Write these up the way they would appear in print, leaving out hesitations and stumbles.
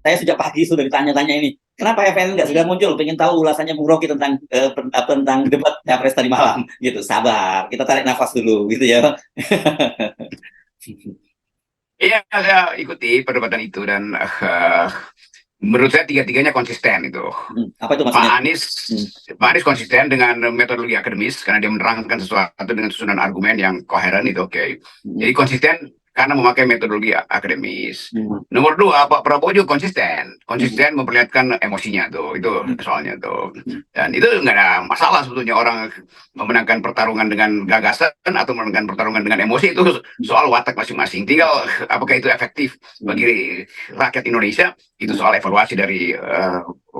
Saya sejak pagi sudah ditanya-tanya ini. Kenapa FNN nggak segera muncul? Pengen tahu ulasannya Bung Rocky tentang tentang debat capres tadi malam. Gitu, sabar. Kita tarik nafas dulu, gitu ya. Iya, saya ikuti perdebatan itu dan menurut saya tiga-tiganya konsisten itu. Apa itu maksudnya? Pak Anies konsisten dengan metodologi akademis karena dia menerangkan sesuatu dengan susunan argumen yang koheren itu oke. Jadi konsisten karena memakai metodologi akademis. Nomor dua, Pak Prabowo juga konsisten memperlihatkan emosinya tuh, itu soalnya tuh. Dan itu nggak ada masalah sebetulnya orang memenangkan pertarungan dengan gagasan atau memenangkan pertarungan dengan emosi, itu soal watak masing-masing. Tinggal apakah itu efektif bagi rakyat Indonesia, itu soal evaluasi dari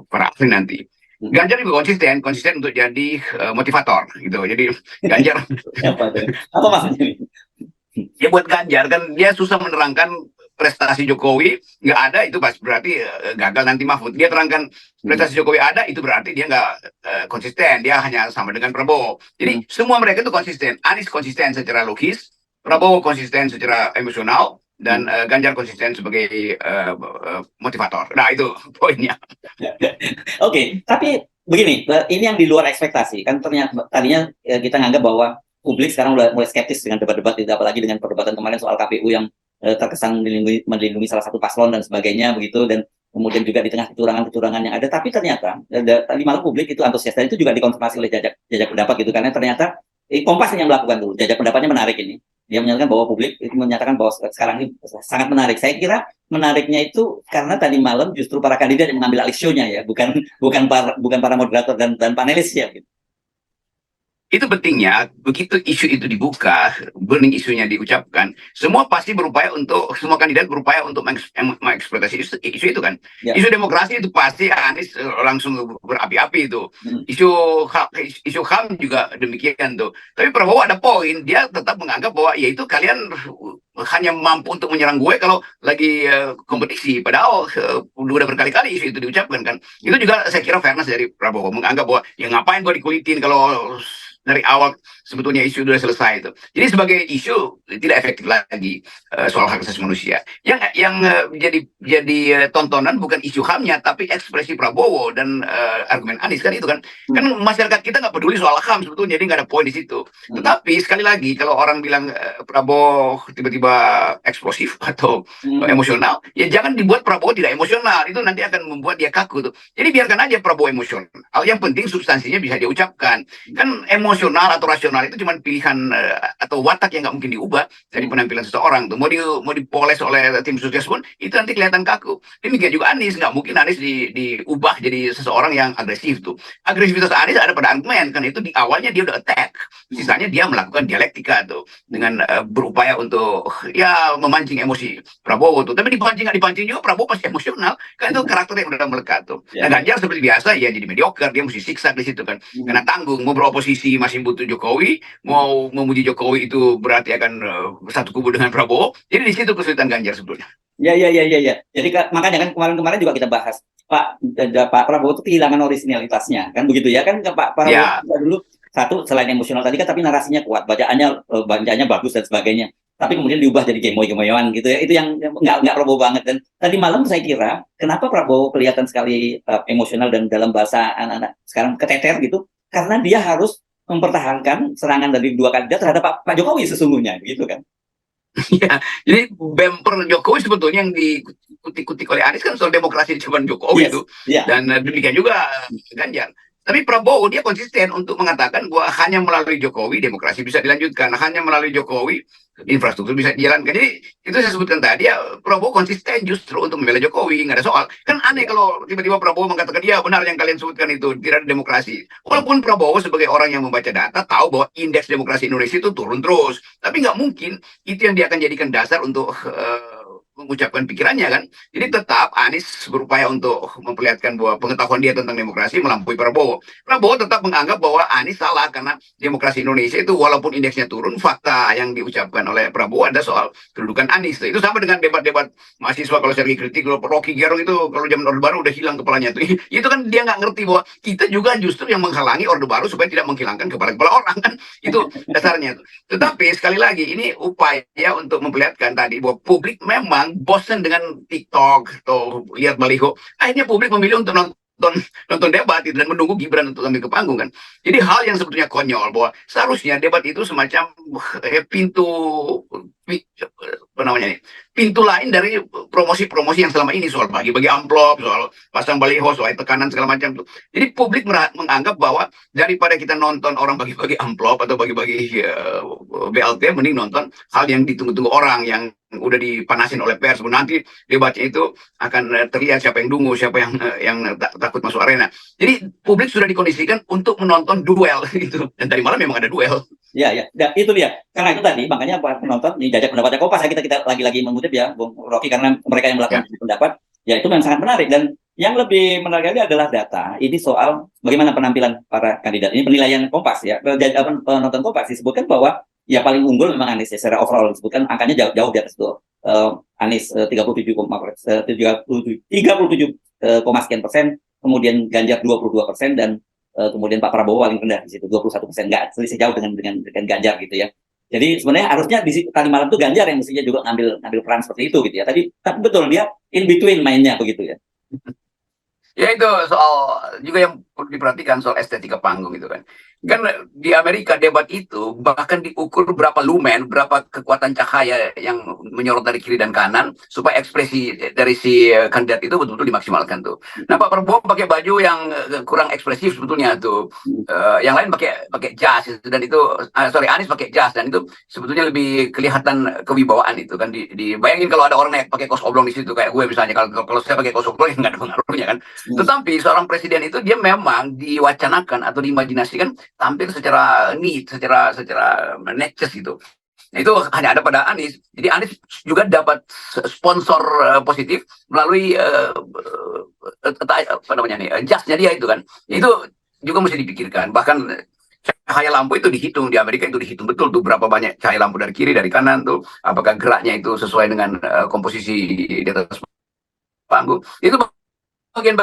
para ahli nanti. Ganjar juga konsisten untuk jadi motivator gitu. Jadi Ganjar apa maksudnya ini? Ya buat Ganjar kan dia susah menerangkan prestasi Jokowi nggak ada, itu berarti gagal nanti Mahfud. Dia terangkan prestasi Jokowi ada, itu berarti dia nggak konsisten, dia hanya sama dengan Prabowo. Jadi semua mereka itu konsisten. Anies konsisten secara logis, Prabowo konsisten secara emosional, dan Ganjar konsisten sebagai motivator. Nah itu poinnya. Oke, tapi begini, ini yang di luar ekspektasi kan. Ternyata tadinya kita nganggap bahwa publik sekarang mulai skeptis dengan debat-debat itu, apalagi dengan perdebatan kemarin soal KPU yang terkesan melindungi salah satu paslon dan sebagainya begitu, dan kemudian juga di tengah kecurangan-kecurangan yang ada. Tapi ternyata tadi malam publik itu antusias, dan itu juga dikonfirmasi oleh jajak pendapat gitu, karena ternyata Kompas yang melakukan dulu, jajak pendapatnya menarik ini. Dia menyatakan bahwa publik itu menyatakan bahwa sekarang ini sangat menarik. Saya kira menariknya itu karena tadi malam justru para kandidat yang mengambil alih show-nya ya, bukan para moderator dan panelis ya gitu. Itu pentingnya, begitu isu itu dibuka, burning isunya diucapkan, semua kandidat berupaya untuk mengeksploitasi isu itu kan. Ya. Isu demokrasi itu pasti Anies langsung berapi-api itu. Isu HAM juga demikian tuh. Tapi Prabowo ada poin, dia tetap menganggap bahwa ya itu kalian hanya mampu untuk menyerang gue kalau lagi kompetisi. Padahal udah berkali-kali isu itu diucapkan kan. Itu juga saya kira fairness dari Prabowo, menganggap bahwa ya ngapain gue dikulitin kalau dari awal sebetulnya isu sudah selesai itu. Jadi sebagai isu tidak efektif lagi soal hak asasi manusia. Yang jadi tontonan bukan isu HAM-nya, tapi ekspresi Prabowo dan argumen Anies kan itu kan. Kan masyarakat kita nggak peduli soal HAM sebetulnya, jadi nggak ada poin di situ. Tetapi sekali lagi kalau orang bilang Prabowo tiba-tiba eksplosif atau emosional, ya jangan dibuat Prabowo tidak emosional. Itu nanti akan membuat dia kaku tuh. Jadi biarkan aja Prabowo emosional. Yang penting substansinya bisa diucapkan. Kan emosional atau rasional itu cuma pilihan atau watak yang nggak mungkin diubah dari penampilan seseorang tuh. Mau dipoles oleh tim sukses pun itu nanti kelihatan kaku. Demikian juga Anies, nggak mungkin Anies diubah jadi seseorang yang agresif tuh. Agresivitas Anies ada pada argumen, kan itu di awalnya dia udah attack, sisanya dia melakukan dialektika tuh dengan berupaya untuk ya memancing emosi Prabowo tuh. Tapi dipancing nggak dipancing juga Prabowo pasti emosional, kan itu karakter yang udah melekat tuh. Nah Ganjar seperti biasa ya jadi mediocre, dia mesti siksa di situ kan, karena tanggung. Mau beroposisi masih butuh Jokowi, mau memuji Jokowi itu berarti akan satu kubu dengan Prabowo. Jadi di situ kesulitan Ganjar sebetulnya. Ya. Jadi makanya kan kemarin juga kita bahas Pak Prabowo itu kehilangan orisinalitasnya kan, begitu ya kan. Pak Prabowo ya. Dulu satu selain emosional tadi kan, tapi narasinya kuat, bacaannya bagus dan sebagainya. Tapi kemudian diubah jadi gemoy-gemoyan gitu ya. Itu yang nggak Prabowo banget. Dan tadi malam saya kira kenapa Prabowo kelihatan sekali emosional dan dalam bahasa anak-anak sekarang keteter gitu, karena dia harus mempertahankan serangan dari dua kandidat terhadap Pak Jokowi sesungguhnya, gitu kan? Ya, jadi bumper Jokowi sebetulnya yang dikutik oleh Anies kan soal demokrasi di zaman Jokowi itu, dan demikian juga Ganjar. Tapi Prabowo dia konsisten untuk mengatakan bahwa hanya melalui Jokowi demokrasi bisa dilanjutkan, hanya melalui Jokowi infrastruktur bisa dijalankan. Jadi itu saya sebutkan tadi ya, Prabowo konsisten justru untuk membela Jokowi, nggak ada soal. Kan aneh kalau tiba-tiba Prabowo mengatakan ya benar yang kalian sebutkan itu tidak ada demokrasi. Walaupun Prabowo sebagai orang yang membaca data tahu bahwa indeks demokrasi Indonesia itu turun terus, tapi nggak mungkin itu yang dia akan jadikan dasar untuk mengucapkan pikirannya kan. Jadi tetap Anies berupaya untuk memperlihatkan bahwa pengetahuan dia tentang demokrasi melampaui Prabowo. Prabowo tetap menganggap bahwa Anies salah karena demokrasi Indonesia itu walaupun indeksnya turun, fakta yang diucapkan oleh Prabowo ada soal kedudukan Anies. Itu sama dengan debat-debat mahasiswa kalau sering kritik, kalau Rocky Gerung itu kalau zaman Orde Baru udah hilang kepalanya tuh. Itu kan dia nggak ngerti bahwa kita juga justru yang menghalangi Orde Baru supaya tidak menghilangkan kepala-kepala orang kan. Itu dasarnya tuh. Tetapi sekali lagi ini upaya untuk memperlihatkan tadi bahwa publik memang yang bosen dengan TikTok atau lihat baliho, akhirnya publik memilih untuk nonton debat itu dan menunggu Gibran untuk tampil ke panggung kan. Jadi hal yang sebetulnya konyol bahwa seharusnya debat itu semacam pintu apa namanya nih, pintu lain dari promosi-promosi yang selama ini soal bagi-bagi amplop, soal pasang baliho, soal tekanan segala macam tuh. Jadi publik menganggap bahwa daripada kita nonton orang bagi-bagi amplop atau bagi-bagi BLT, mending nonton hal yang ditunggu-tunggu orang yang udah dipanasin oleh pers. Nanti debatnya itu akan terlihat siapa yang dungu, siapa yang takut masuk arena. Jadi publik sudah dikondisikan untuk menonton duel itu. Dan tadi malam memang ada duel. Ya, ya, dan itu dia. Karena itu tadi, makanya para penonton ini jajak pendapatnya Kompas. Kita lagi-lagi mengutip ya, Bung Rocky, karena mereka yang melakukan pendapat, ya itu memang sangat menarik. Dan yang lebih menarik lagi adalah data. Ini soal bagaimana penampilan para kandidat. Ini penilaian Kompas ya. Penonton Kompas disebutkan bahwa ya paling unggul memang Anies ya, secara overall disebutkan angkanya jauh di atas itu. Anies 37,sekian persen, kemudian Ganjar 22%, dan kemudian Pak Prabowo paling rendah di situ 21%, nggak selisih jauh dengan Ganjar gitu ya. Jadi sebenarnya harusnya di tadi malam tuh Ganjar yang mestinya juga ngambil peran seperti itu gitu ya. Tapi betul dia in between mainnya begitu ya. Ya itu soal juga yang perlu diperhatikan soal estetika panggung itu kan. Kan di Amerika debat itu bahkan diukur berapa lumen, berapa kekuatan cahaya yang menyorot dari kiri dan kanan supaya ekspresi dari si kandidat itu betul-betul dimaksimalkan tuh. Nah Pak Prabowo pakai baju yang kurang ekspresif sebetulnya tuh. Yang lain pakai jas dan itu Anies pakai jas dan itu sebetulnya lebih kelihatan kewibawaan itu kan. Dibayangin kalau ada orang naik pakai kaos oblong di situ kayak gue misalnya, kalau saya pakai kaos oblong ya nggak ada pengaruhnya kan. Tetapi seorang presiden itu dia memang diwacanakan atau diimajinasikan tampil secara neat, secara neces gitu. Nah, itu hanya ada pada Anies. Jadi Anies juga dapat sponsor positif melalui apa namanya nih, jasnya dia itu kan. Itu juga mesti dipikirkan. Bahkan cahaya lampu itu dihitung di Amerika, itu dihitung betul tuh berapa banyak cahaya lampu dari kiri dari kanan tuh, apakah geraknya itu sesuai dengan komposisi di atas panggung. Itu bagian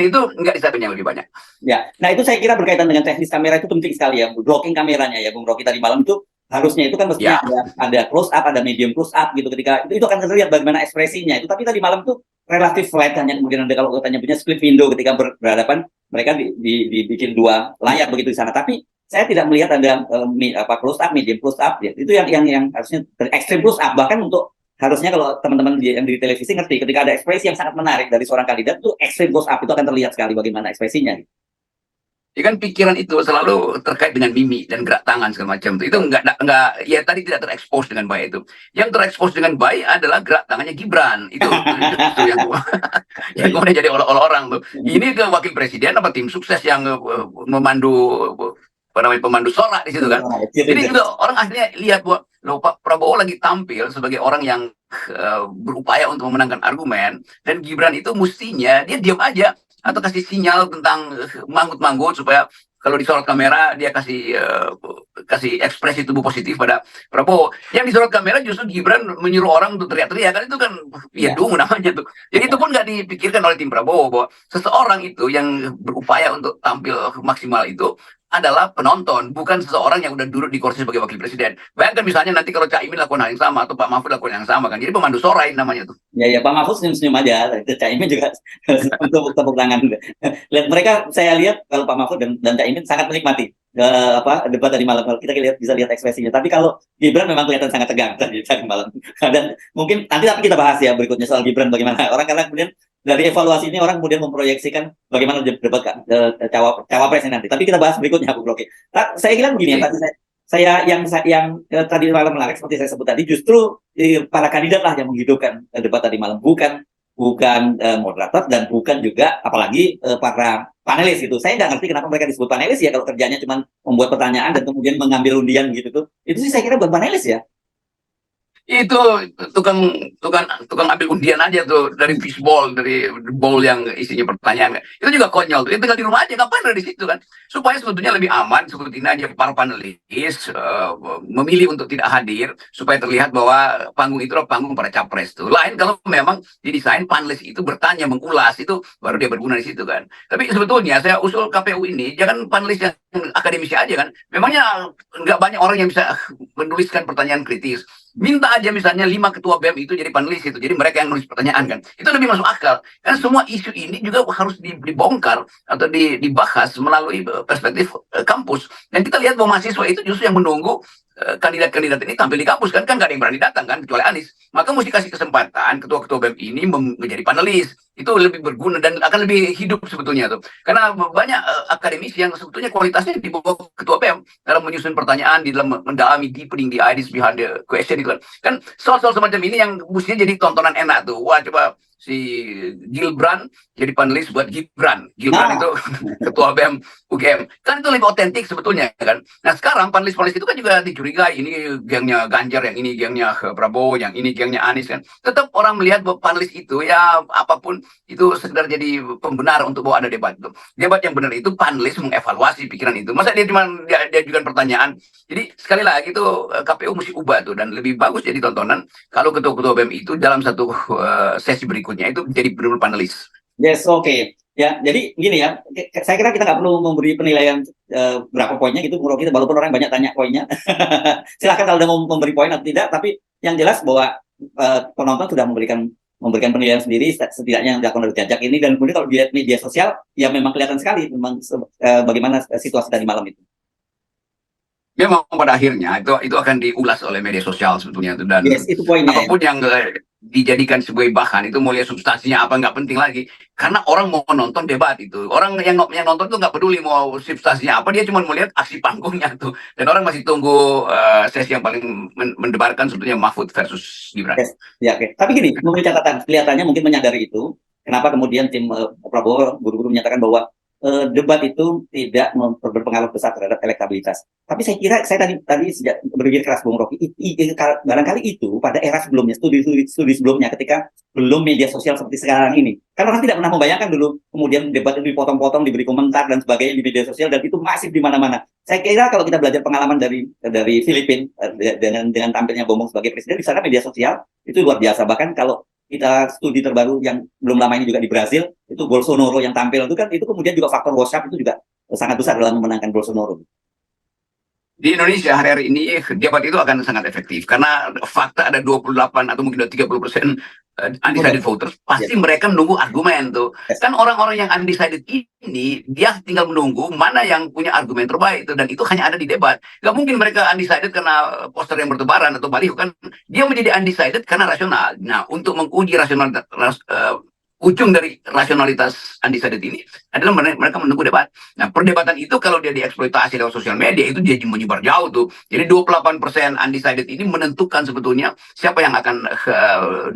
itu nggak disatunya lebih banyak. Ya, nah itu saya kira berkaitan dengan teknis kamera itu penting sekali ya, blocking kameranya ya, Bung Rocky. Tadi malam itu harusnya itu kan mestinya ada close up, ada medium close up gitu. Ketika itu akan terlihat bagaimana ekspresinya itu. Tapi tadi malam tuh relatif flat, hanya kemudian ada kalau katanya punya split window ketika berhadapan, mereka dibikin dua layar begitu di sana. Tapi saya tidak melihat ada close up, medium close up ya. Itu yang harusnya extreme close up. Bahkan untuk harusnya kalau teman-teman yang di televisi ngerti, ketika ada ekspresi yang sangat menarik dari seorang kandidat tuh extreme close up itu akan terlihat sekali bagaimana ekspresinya. Ya kan pikiran itu selalu terkait dengan mimik dan gerak tangan segala macam itu enggak ya tadi tidak terekspos dengan baik itu. Yang terekspos dengan baik adalah gerak tangannya Gibran itu yang kemudian jadi orang tuh. Ini ke wakil presiden apa tim sukses yang memandu pemandu sorak di situ kan. Jadi juga orang akhirnya lihat bahwa Pak Prabowo lagi tampil sebagai orang yang berupaya untuk memenangkan argumen, dan Gibran itu mestinya dia diam aja atau kasih sinyal tentang manggut-manggut supaya kalau disorot kamera dia kasih ekspresi tubuh positif pada Prabowo. Yang disorot kamera justru Gibran menyuruh orang untuk teriak-teriak kan, itu kan ya dungu namanya tuh. Jadi itu pun nggak dipikirkan oleh tim Prabowo bahwa seseorang itu yang berupaya untuk tampil maksimal itu adalah penonton, bukan seseorang yang udah duduk di kursi sebagai wakil presiden. Bayangkan misalnya nanti kalau Cak Imin lakukan hal yang sama atau Pak Mahfud lakukan yang sama kan, jadi pemandu sorai namanya tuh. Ya Pak Mahfud senyum-senyum aja, Cak Imin juga untuk tepuk tangan. Lihat mereka, saya lihat kalau Pak Mahfud dan Cak Imin sangat menikmati debat tadi malam. Kita bisa lihat ekspresinya. Tapi kalau Gibran memang kelihatan sangat tegang tadi malam. Dan mungkin nanti kita bahas ya berikutnya soal Gibran bagaimana orang, karena kemudian dari evaluasi ini orang kemudian memproyeksikan bagaimana debat cawapres nanti. Tapi kita bahas berikutnya, Bu Rocky. Saya kira begini ya, tadi saya yang tadi malam menarik seperti saya sebut tadi, justru para kandidat lah yang menghidupkan debat tadi malam, bukan moderator dan bukan juga apalagi para panelis gitu. Saya nggak ngerti kenapa mereka disebut panelis ya, kalau kerjanya cuma membuat pertanyaan dan kemudian mengambil undian gitu tuh. Itu sih saya kira bukan panelis ya. Itu tukang ambil undian aja tuh dari fishbowl, dari bowl yang isinya pertanyaan. Itu juga konyol tuh. Tinggal di rumah aja, ngapain ada di situ kan? Supaya sebetulnya lebih aman, sebetulnya aja para panelis memilih untuk tidak hadir supaya terlihat bahwa panggung itu adalah panggung para capres tuh. Lain kalau memang didesain panelis itu bertanya, mengulas, itu baru dia berguna di situ kan. Tapi sebetulnya saya usul KPU ini jangan panelis yang akademisi aja kan. Memangnya nggak banyak orang yang bisa menuliskan pertanyaan kritis. Minta aja misalnya 5 ketua BEM itu jadi panelis itu, jadi mereka yang nulis pertanyaan kan, itu lebih masuk akal. Karena semua isu ini juga harus dibongkar atau dibahas melalui perspektif kampus. Dan kita lihat bahwa mahasiswa itu justru yang menunggu kandidat-kandidat ini tampil di kampus kan nggak ada yang berani datang kan kecuali Anies. Maka mesti kasih kesempatan ketua-ketua BEM ini menjadi panelis, itu lebih berguna dan akan lebih hidup sebetulnya tuh. Karena banyak akademisi yang sebetulnya kualitasnya di bawah ketua BEM dalam menyusun pertanyaan, di dalam mendalami deepening the ideas behind the question itu kan soal-soal semacam ini yang mestinya jadi tontonan enak tuh. Wah, coba si Gilbran jadi panelis buat Gibran itu ketua BEM UGM kan, itu lebih otentik sebetulnya kan. Nah sekarang panelis-panelis itu kan juga dicurigai, ini gengnya Ganjar, yang ini gengnya Prabowo, yang ini gengnya Anies kan. Tetap orang melihat bahwa panelis itu ya apapun itu sekedar jadi pembenar untuk bahwa ada debat itu. Debat yang benar itu panelis mengevaluasi pikiran itu. Masa dia cuma dia ajukan pertanyaan. Jadi sekali lagi itu KPU mesti ubah tuh, dan lebih bagus jadi tontonan kalau ketua-ketua BEM itu dalam satu sesi berikutnya itu jadi benar-benar panelis. Yes, oke. Ya, jadi gini ya, saya kira kita nggak perlu memberi penilaian berapa poinnya gitu, Bung Rocky, walaupun orang banyak tanya poinnya. Silakan kalau ada mau memberi poin atau tidak, tapi yang jelas bahwa penonton sudah memberikan penilaian sendiri, setidaknya yang dilakukan oleh Jajak ini, dan kemudian kalau dilihat media sosial, ya memang kelihatan sekali memang bagaimana situasi tadi malam itu. Memang pada akhirnya itu akan diulas oleh media sosial sebetulnya itu, dan yes, itu poinnya, apapun yang dijadikan sebagai bahan itu mau lihat substansinya apa nggak penting lagi, karena orang mau nonton debat itu. Orang yang nonton itu nggak peduli mau substansinya apa, dia cuma mau lihat aksi panggungnya tuh, dan orang masih tunggu sesi yang paling mendebarkan sebetulnya Mahfud versus Gibran. Yes. Ya, oke. Tapi gini, memberi catatan, kelihatannya mungkin menyadari itu. Kenapa kemudian tim Prabowo buru-buru menyatakan bahwa debat itu tidak berpengaruh besar terhadap elektabilitas. Tapi saya kira, saya tadi sejak berpikir keras, Bung Rocky, barangkali itu pada era sebelumnya, studi sebelumnya, ketika belum media sosial seperti sekarang ini. Kan orang tidak pernah membayangkan dulu, kemudian debat itu dipotong-potong, diberi komentar dan sebagainya di media sosial, dan itu masif di mana-mana. Saya kira kalau kita belajar pengalaman dari Filipina dengan tampilnya Bongbong sebagai presiden, di sana media sosial itu luar biasa. Bahkan kalau kita studi terbaru yang belum lama ini juga di Brasil, itu Bolsonaro yang tampil itu kan, itu kemudian juga faktor WhatsApp itu juga sangat besar dalam memenangkan Bolsonaro. Di Indonesia hari-hari ini debat itu akan sangat efektif karena fakta ada 28 atau mungkin 30% undecided voters, pasti mereka menunggu argumen tuh. Kan orang-orang yang undecided ini dia tinggal menunggu mana yang punya argumen terbaik itu, dan itu hanya ada di debat. Gak mungkin mereka undecided karena poster yang bertebaran atau baliho kan. Dia menjadi undecided karena rasional. Nah, untuk menguji rasionalitas ujung dari rasionalitas undecided ini adalah mereka menunggu debat. Nah, perdebatan itu kalau dia dieksploitasi lewat sosial media itu dia menyebar jauh tuh. Jadi 28% undecided ini menentukan sebetulnya siapa yang akan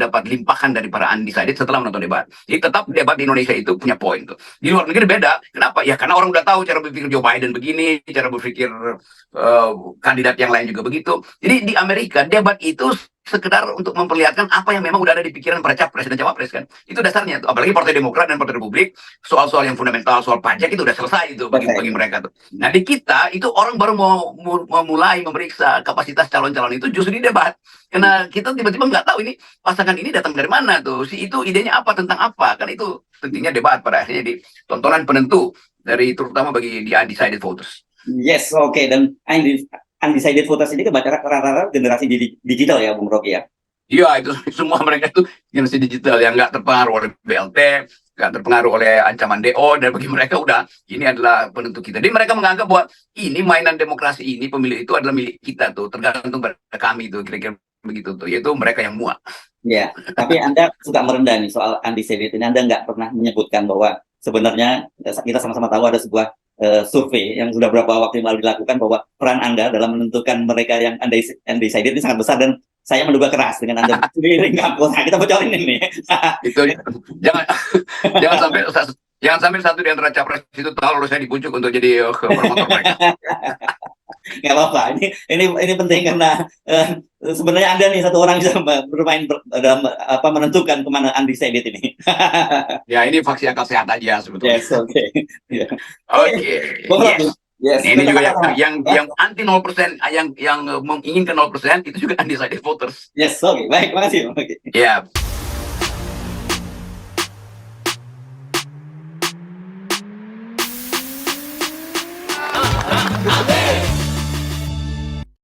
dapat limpahan dari para undecided setelah menonton debat. Jadi tetap debat di Indonesia itu punya poin tuh. Di luar negeri beda. Kenapa? Ya karena orang udah tahu cara berpikir Joe Biden begini, cara berpikir kandidat yang lain juga begitu. Jadi di Amerika debat itu sekedar untuk memperlihatkan apa yang memang udah ada di pikiran para capres dan cawapres kan. Itu dasarnya tuh. Apalagi Partai Demokrat dan Partai Republik, soal-soal yang fundamental, soal pajak itu udah selesai itu bagi mereka tuh. Nah, di kita itu orang baru mau mulai memeriksa kapasitas calon-calon itu justru di debat. Karena kita tiba-tiba nggak tahu ini pasangan ini datang dari mana tuh. Si itu idenya apa, tentang apa. Kan itu tentunya debat pada akhirnya di tontonan penentu dari terutama bagi di undecided voters. Yes, oke. Dan undecided voters ini kebanyakan rata-rata generasi digital ya, Bung Rocky ya? Iya, itu semua mereka itu generasi digital yang nggak terpengaruh oleh BLT, nggak terpengaruh oleh ancaman DO, dan bagi mereka udah ini adalah penentu kita. Jadi mereka menganggap bahwa ini mainan demokrasi ini, pemilu itu adalah milik kita tuh, tergantung pada kami tuh, kira-kira begitu tuh, yaitu mereka yang muak. Ya, tapi Anda suka merendah nih soal undecided ini. Anda nggak pernah menyebutkan bahwa sebenarnya kita sama-sama tahu ada sebuah survei yang sudah beberapa waktu yang lalu dilakukan bahwa peran Anda dalam menentukan mereka yang undecided ini sangat besar, dan saya menduga keras dengan Anda sendiri. Nah, kita bocorin ini. Itu jangan sampai satu di antara capres itu tahu kalau saya dibujuk untuk jadi promotor mereka. Nggak apa-apa, ini penting karena sebenarnya Anda nih satu orang bisa bermain dalam menentukan kemana undecided ini. Ya, ini faksi akal sehat aja sebetulnya. Yes, oke. Oke. Yes. Ini juga yang anti 0%, yang menginginkan 0% itu juga undecided voters. Yes, oke. Baik, makasih. Oke. Ya. Yeah.